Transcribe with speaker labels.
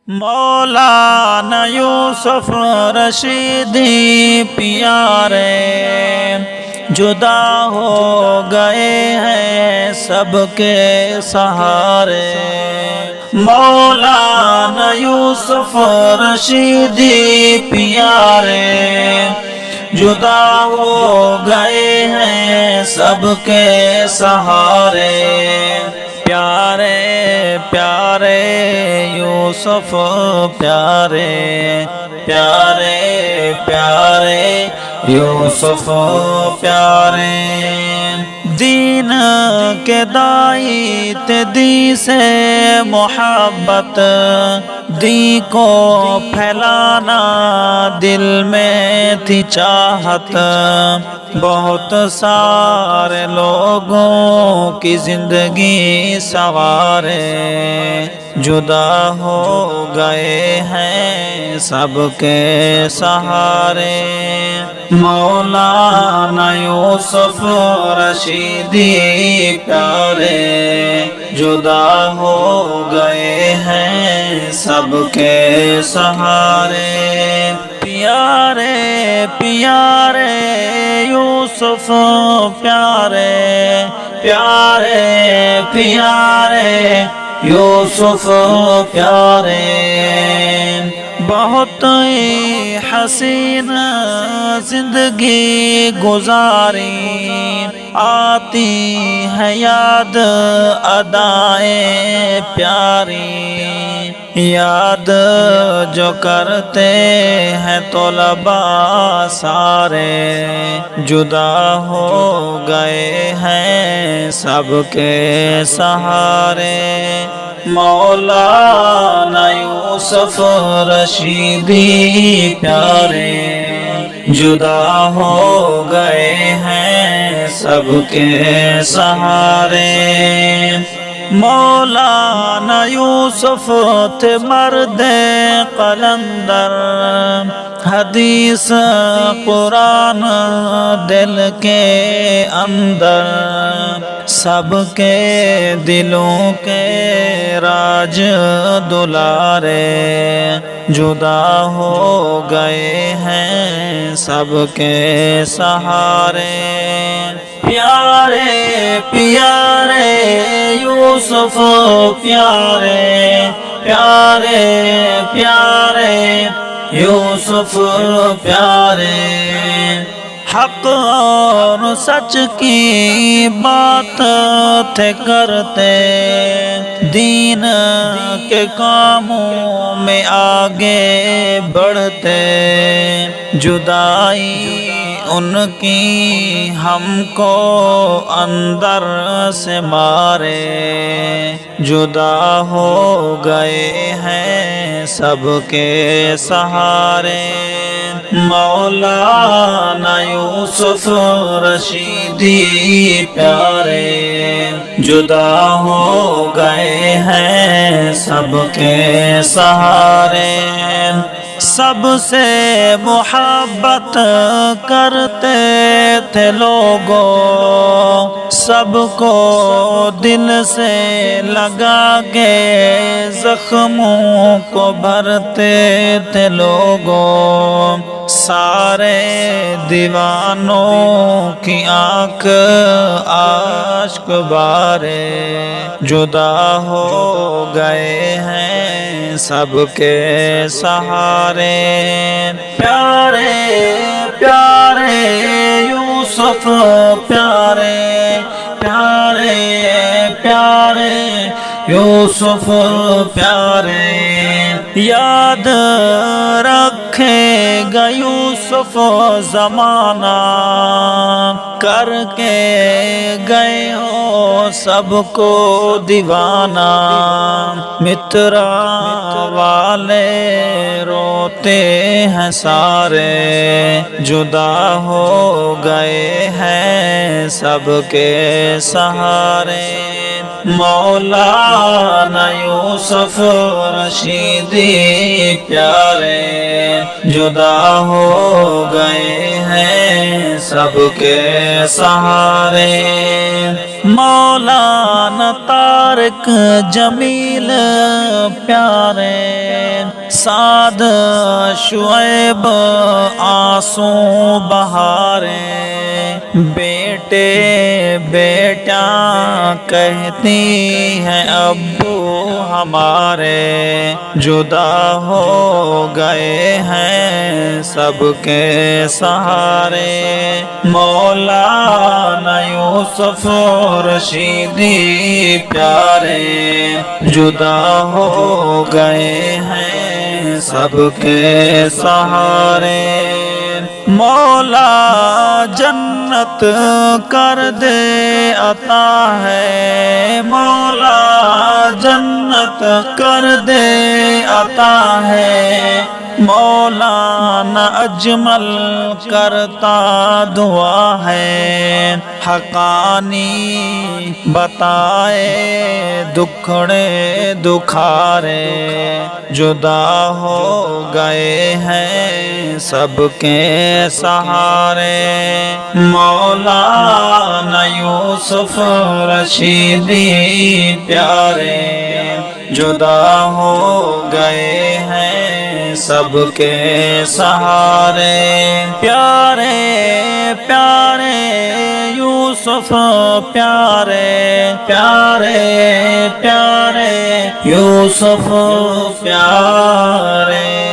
Speaker 1: مولانا یوسف رشیدی پیارے جدا ہو گئے ہیں سب کے سہارے۔ مولانا یوسف رشیدی پیارے جدا ہو گئے ہیں سب کے سہارے۔ پیارے پیارے یوسف پیارے پیارے پیارے یوسف پیارے۔ دین کے دائی تے دی سے محبت دی کو پھیلانا دل میں تھی چاہت۔ بہت سارے لوگوں کی زندگی سوارے جدا ہو گئے ہیں سب کے سہارے۔ مولانا یوسف رشیدی پیارے جدا ہو گئے ہیں سب کے سہارے۔ پیارے پیارے یوسف پیارے پیارے پیارے یوسف پیارے۔ بہت ہی حسین زندگی گزاری آتی ہے یاد ادائیں پیاری۔ یاد جو کرتے ہیں طلباء سارے جدا ہو گئے ہیں سب کے سہارے۔ مولانا یوسف رشیدی پیارے جدا ہو گئے ہیں سب کے سہارے۔ مولانا یوسف تھے مرد قلندر، حدیث قرآن دل کے اندر، سب کے دلوں کے راج دلارے جدا ہو گئے ہیں سب کے سہارے۔ پیارے پیارے یوسف پیارے پیارے پیارے یوسف پیارے۔ حق اور سچ کی بات تھے کرتے، دین کے کاموں میں آگے بڑھتے، جدائی ان کی ہم کو اندر سے مارے جدا ہو گئے ہیں سب کے سہارے۔ مولانا یوسف رشیدی پیارے جدا ہو گئے ہیں سب کے سہارے۔ سب سے محبت کرتے تھے لوگوں، سب کو دل سے لگا کے زخموں کو بھرتے تھے لوگوں۔ سارے دیوانوں کی آنکھ اشک بارے جدا ہو گئے ہیں سب کے سہارے۔ پیارے پیارے یوسف پیارے پیارے پیارے یوسف پیارے۔ یاد رکھے گا یوسف زمانہ، کر کے گئے ہو سب کو دیوانہ۔ مترا والے روتے ہیں سارے جدا ہو گئے ہیں سب کے سہارے۔ مولانا یوسف رشیدی پیارے جدا ہو گئے ہیں سب کے سہارے۔ مولانا طارق جمیل پیارے سعد شعیب آنسو بہارے بیٹے بیٹیاں کہتی ہیں ابو ہمارے جدا ہو گئے ہیں سب کے سہارے مولانا یوسف رشیدی پیارے جدا ہو گئے ہیں سب کے سہارے مولا جنت کر دے عطا ہے مولا جنت کر دے عطا ہے مولانا اجمل کرتا دعا ہے حقانی بتائے دکھڑے دکھارے جدا ہو گئے ہیں سب کے سہارے مولانا یوسف رشیدی پیارے جدا ہو گئے ہیں سب کے سہارے پیارے پیارے یوسف پیارے پیارے پیارے یوسف پیارے